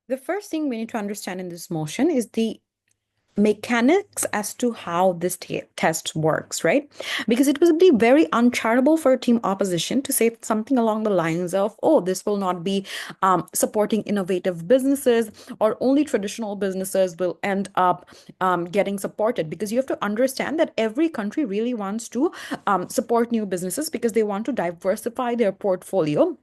The first thing we need to understand in this motion is the mechanics as to how this test works, right? Because it would be very uncharitable for team opposition to say something along the lines of, oh, this will not be supporting innovative businesses, or only traditional businesses will end up getting supported. Because you have to understand that every country really wants to support new businesses because they want to diversify their portfolio,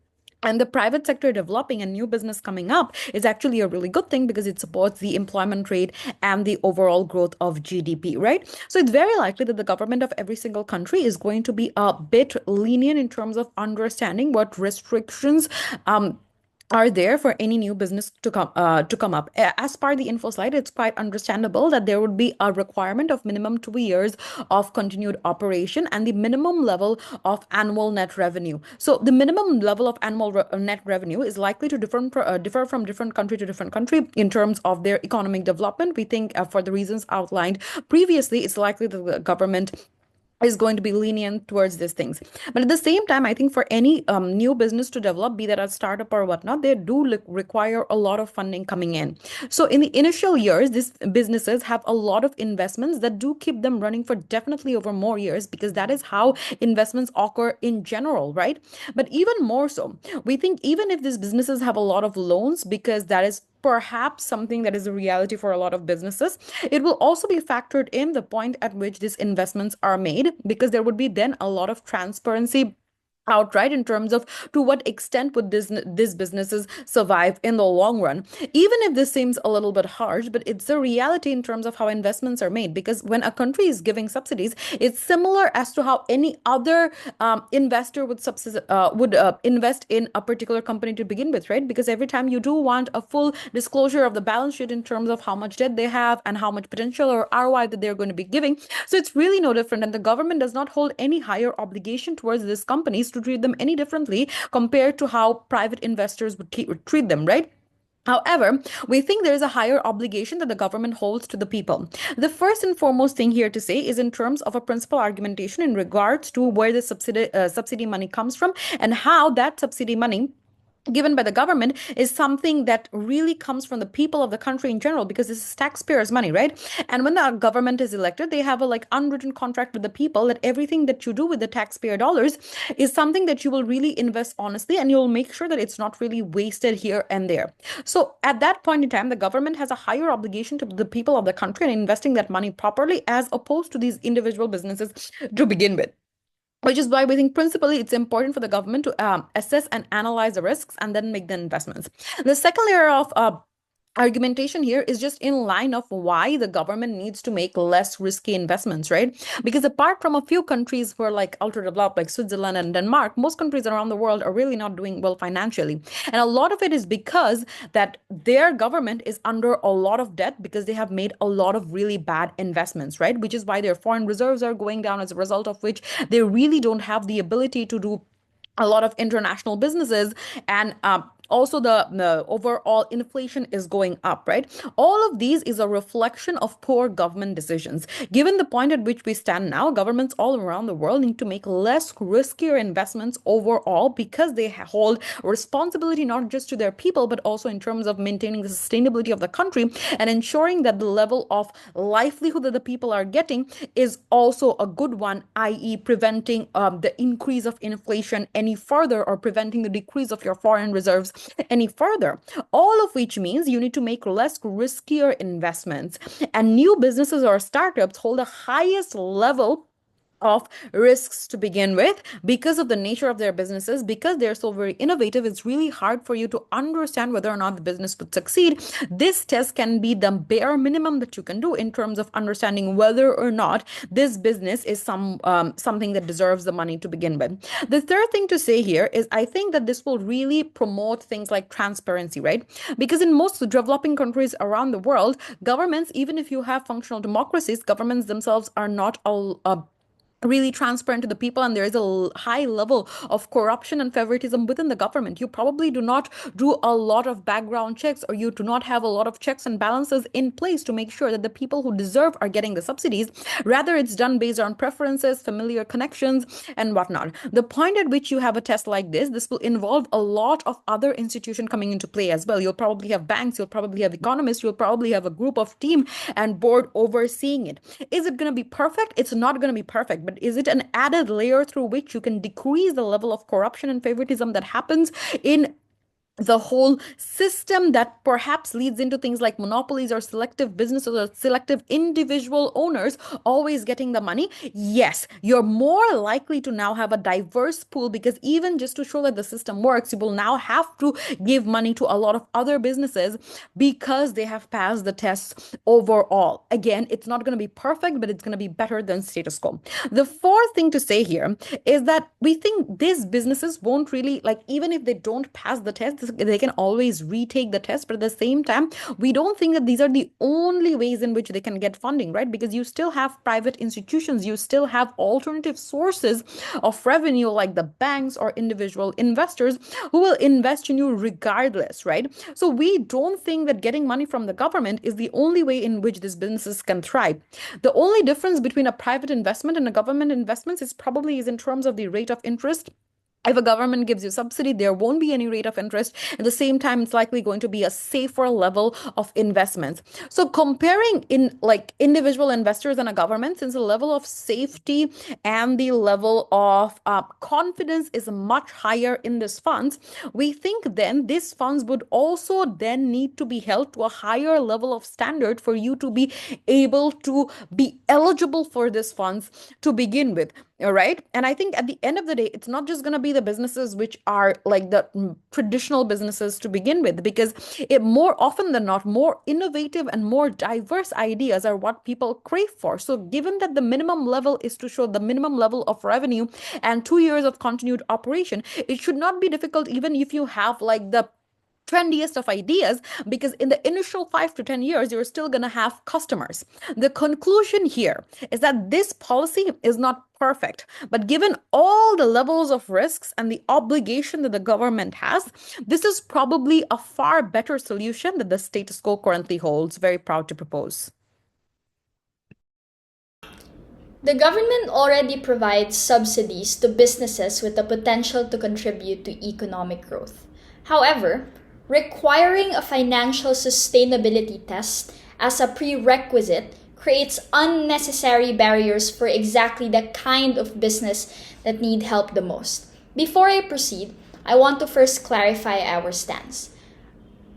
and the private sector developing and new business coming up is actually a really good thing because it supports the employment rate and the overall growth of GDP, right? So it's very likely that the government of every single country is going to be a bit lenient in terms of understanding what restrictions are there for any new business to come up. As per the info slide, it's quite understandable that there would be a requirement of minimum 2 years of continued operation and the minimum level of annual net revenue. So the minimum level of annual net revenue is likely to differ from different country to different country in terms of their economic development. We think for the reasons outlined previously, it's likely that the government is going to be lenient towards these things. But at the same time, I think for any new business to develop, be that a startup or whatnot, they do require a lot of funding coming in. So in the initial years, these businesses have a lot of investments that do keep them running for definitely over more years, because that is how investments occur in general, right? But even more so, we think even if these businesses have a lot of loans, because that is perhaps something that is a reality for a lot of businesses, it will also be factored in the point at which these investments are made, because there would be then a lot of transparency outright in terms of to what extent would these businesses survive in the long run. Even if this seems a little bit harsh, but it's a reality in terms of how investments are made, because when a country is giving subsidies, it's similar as to how any other investor would invest in a particular company to begin with, right? Because every time you do want a full disclosure of the balance sheet in terms of how much debt they have and how much potential or ROI that they're going to be giving. So it's really no different, and the government does not hold any higher obligation towards these companies to treat them any differently compared to how private investors would treat them, right? However, we think there is a higher obligation that the government holds to the people. The first and foremost thing here to say is in terms of a principal argumentation in regards to where the subsidy money comes from, and how that subsidy money given by the government is something that really comes from the people of the country in general, because this is taxpayers money, right? And when the government is elected, they have a like unwritten contract with the people that everything that you do with the taxpayer dollars is something that you will really invest honestly, and you'll make sure that it's not really wasted here and there. So at that point in time, the government has a higher obligation to the people of the country and investing that money properly, as opposed to these individual businesses to begin with, which is why we think principally it's important for the government to assess and analyze the risks and then make the investments. The second layer of argumentation here is just in line of why the government needs to make less risky investments, right? Because apart from a few countries who are like ultra developed, like Switzerland and Denmark, most countries around the world are really not doing well financially. And a lot of it is because that their government is under a lot of debt because they have made a lot of really bad investments, right? Which is why their foreign reserves are going down, as a result of which they really don't have the ability to do a lot of international businesses, and also the overall inflation is going up, right? All of these is a reflection of poor government decisions. Given the point at which we stand now, governments all around the world need to make less riskier investments overall, because they hold responsibility not just to their people, but also in terms of maintaining the sustainability of the country and ensuring that the level of livelihood that the people are getting is also a good one, i.e., preventing the increase of inflation any further, or preventing the decrease of your foreign reserves any further. All of which means you need to make less riskier investments. And new businesses or startups hold the highest level of risks to begin with, because of the nature of their businesses, because they're so very innovative. It's really hard for you to understand whether or not the business would succeed. This test can be the bare minimum that you can do in terms of understanding whether or not this business is something that deserves the money to begin with. The third thing to say here is I think that this will really promote things like transparency, right? Because in most developing countries around the world, governments, even if you have functional democracies, governments themselves are not all really transparent to the people, and there is a high level of corruption and favoritism within the government. You probably do not do a lot of background checks, or you do not have a lot of checks and balances in place to make sure that the people who deserve are getting the subsidies. Rather, it's done based on preferences, familiar connections, and whatnot. The point at which you have a test like this will involve a lot of other institutions coming into play as well. You'll probably have banks, you'll probably have economists, you'll probably have a group of team and board overseeing it. Is it going to be perfect? It's not going to be perfect, but is it an added layer through which you can decrease the level of corruption and favoritism that happens in the whole system that perhaps leads into things like monopolies or selective businesses or selective individual owners always getting the money? Yes, you're more likely to now have a diverse pool, because even just to show that the system works, you will now have to give money to a lot of other businesses because they have passed the tests overall. Again, it's not going to be perfect, but it's going to be better than status quo. The fourth thing to say here is that we think these businesses won't really, like, even if they don't pass the test, they can always retake the test. But at the same time, we don't think that these are the only ways in which they can get funding, right? Because you still have private institutions, you still have alternative sources of revenue like the banks or individual investors who will invest in you regardless, right? So we don't think that getting money from the government is the only way in which these businesses can thrive. The only difference between a private investment and a government investment is probably in terms of the rate of interest. If a government gives you subsidy, there won't be any rate of interest. At the same time, it's likely going to be a safer level of investments. So comparing in like individual investors and a government, since the level of safety and the level of confidence is much higher in these funds, we think then these funds would also then need to be held to a higher level of standard for you to be able to be eligible for these funds to begin with. All right. And I think at the end of the day, it's not just going to be the businesses which are like the traditional businesses to begin with, because it more often than not, more innovative and more diverse ideas are what people crave for. So given that the minimum level is to show the minimum level of revenue and 2 years of continued operation, it should not be difficult even if you have like the trendiest of ideas, because in the initial 5 to 10 years you're still going to have customers. The conclusion here is that this policy is not perfect, but given all the levels of risks and the obligation that the government has, this is probably a far better solution that the status quo currently holds. Very proud to propose. The government already provides subsidies to businesses with the potential to contribute to economic growth. However, requiring a financial sustainability test as a prerequisite creates unnecessary barriers for exactly the kind of business that need help the most. Before I proceed, I want to first clarify our stance.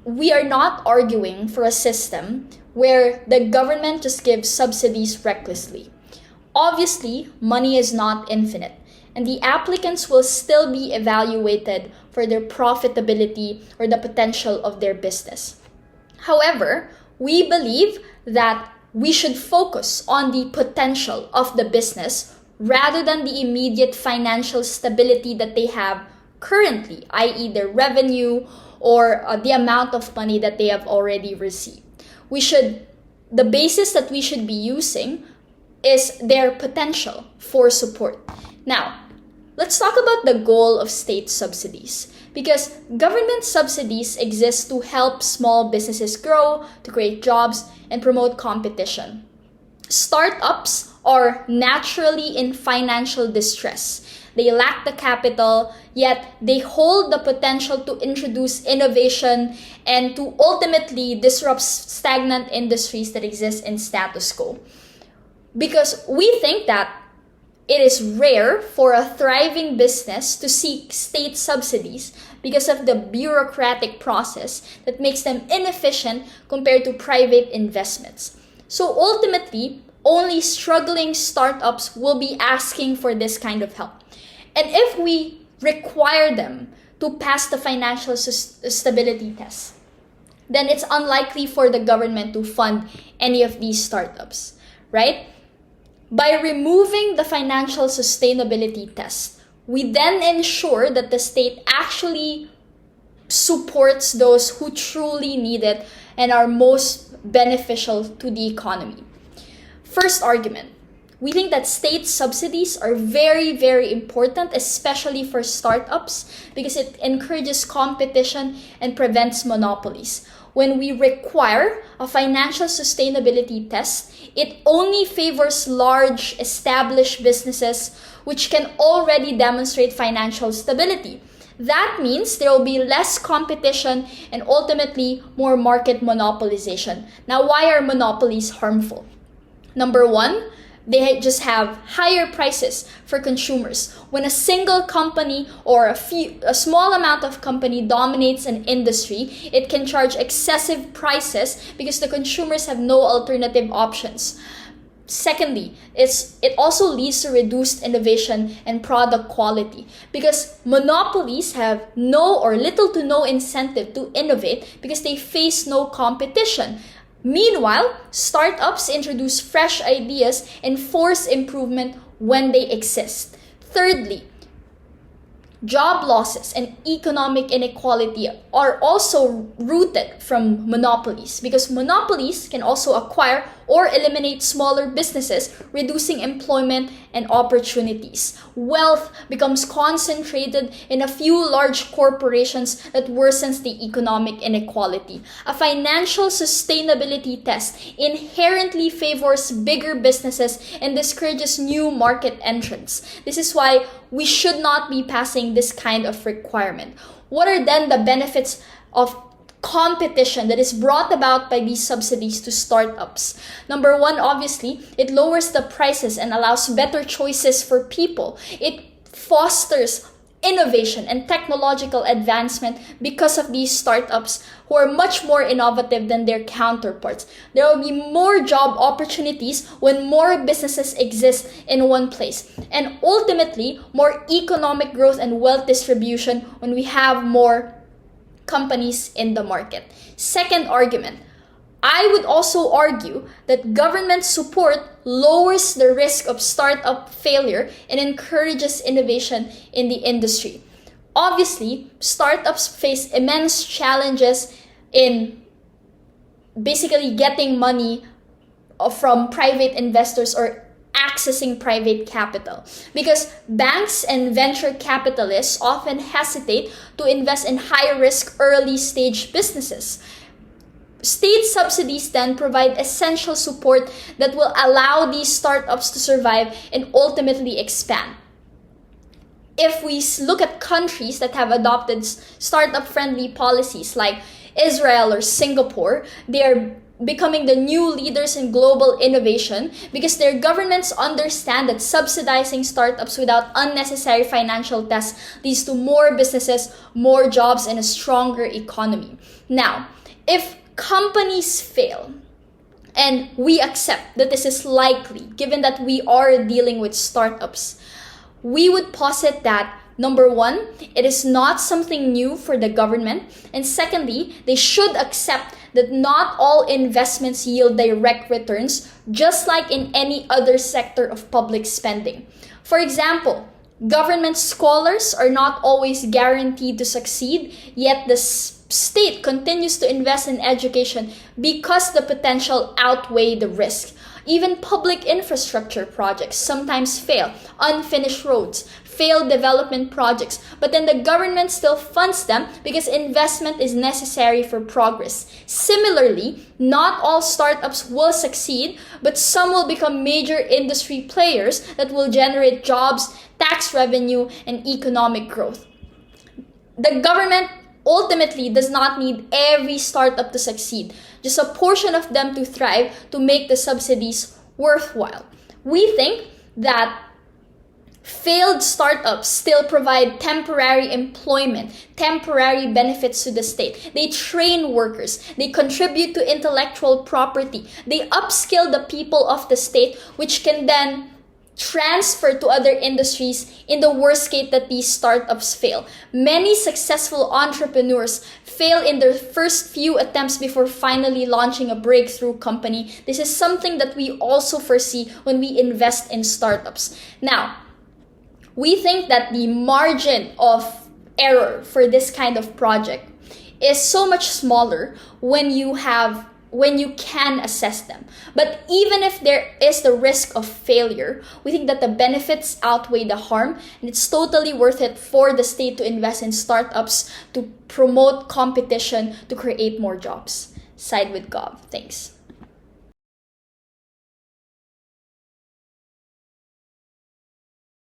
We are not arguing for a system where the government just gives subsidies recklessly. Obviously, money is not infinite, and the applicants will still be evaluated for their profitability or the potential of their business. However, we believe that we should focus on the potential of the business rather than the immediate financial stability that they have currently, i.e. their revenue or the amount of money that they have already received. The basis that we should be using is their potential for support. Now, let's talk about the goal of state subsidies, because government subsidies exist to help small businesses grow, to create jobs, and promote competition. Startups are naturally in financial distress. They lack the capital, yet they hold the potential to introduce innovation and to ultimately disrupt stagnant industries that exist in status quo. Because we think that it is rare for a thriving business to seek state subsidies because of the bureaucratic process that makes them inefficient compared to private investments. So ultimately, only struggling startups will be asking for this kind of help. And if we require them to pass the financial stability test, then it's unlikely for the government to fund any of these startups, right? By removing the financial sustainability test, we then ensure that the state actually supports those who truly need it and are most beneficial to the economy. First argument, We think that state subsidies are very, very important, especially for startups, because it encourages competition and prevents monopolies. When we require a financial sustainability test, it only favors large, established businesses which can already demonstrate financial stability. That means there will be less competition and ultimately more market monopolization. Now, why are monopolies harmful? Number one, they just have higher prices for consumers. When a single company or a small amount of company dominates an industry, it can charge excessive prices because the consumers have no alternative options. Secondly, it also leads to reduced innovation and product quality because monopolies have no or little to no incentive to innovate because they face no competition. Meanwhile, startups introduce fresh ideas and force improvement when they exist. Thirdly, job losses and economic inequality are also rooted from monopolies because monopolies can also acquire or eliminate smaller businesses, reducing employment and opportunities. Wealth becomes concentrated in a few large corporations that worsens the economic inequality. A financial sustainability test inherently favors bigger businesses and discourages new market entrants. This is why we should not be passing this kind of requirement. What are then the benefits of competition that is brought about by these subsidies to startups? Number one, obviously, it lowers the prices and allows better choices for people. It fosters innovation and technological advancement because of these startups who are much more innovative than their counterparts. There will be more job opportunities when more businesses exist in one place, and ultimately more economic growth and wealth distribution when we have more companies in the market. Second argument, I would also argue that government support lowers the risk of startup failure and encourages innovation in the industry. Obviously, startups face immense challenges in basically getting money from private investors or accessing private capital because banks and venture capitalists often hesitate to invest in high-risk early-stage businesses. State subsidies then provide essential support that will allow these startups to survive and ultimately expand. If we look at countries that have adopted startup-friendly policies like Israel or Singapore, they are becoming the new leaders in global innovation because their governments understand that subsidizing startups without unnecessary financial tests leads to more businesses, more jobs, and a stronger economy. Now, if companies fail, and we accept that this is likely given that we are dealing with startups, we would posit that number one, it is not something new for the government, and secondly, they should accept that not all investments yield direct returns, just like in any other sector of public spending. For example, government scholars are not always guaranteed to succeed, yet the state continues to invest in education because the potential outweigh the risk. Even public infrastructure projects sometimes fail. Unfinished roads, failed development projects, but then the government still funds them because investment is necessary for progress. Similarly, not all startups will succeed, but some will become major industry players that will generate jobs, tax revenue, and economic growth. The government ultimately does not need every startup to succeed, just a portion of them to thrive to make the subsidies worthwhile. We think that failed startups still provide temporary employment, temporary benefits to the state. They train workers, they contribute to intellectual property, they upskill the people of the state, which can then transfer to other industries in the worst case that these startups fail. Many successful entrepreneurs fail in their first few attempts before finally launching a breakthrough company. This is something that we also foresee when we invest in startups. Now, we think that the margin of error for this kind of project is so much smaller when you have when you can assess them. But even if there is the risk of failure, we think that the benefits outweigh the harm, and it's totally worth it for the state to invest in startups to promote competition to create more jobs. Side with Gov. Thanks.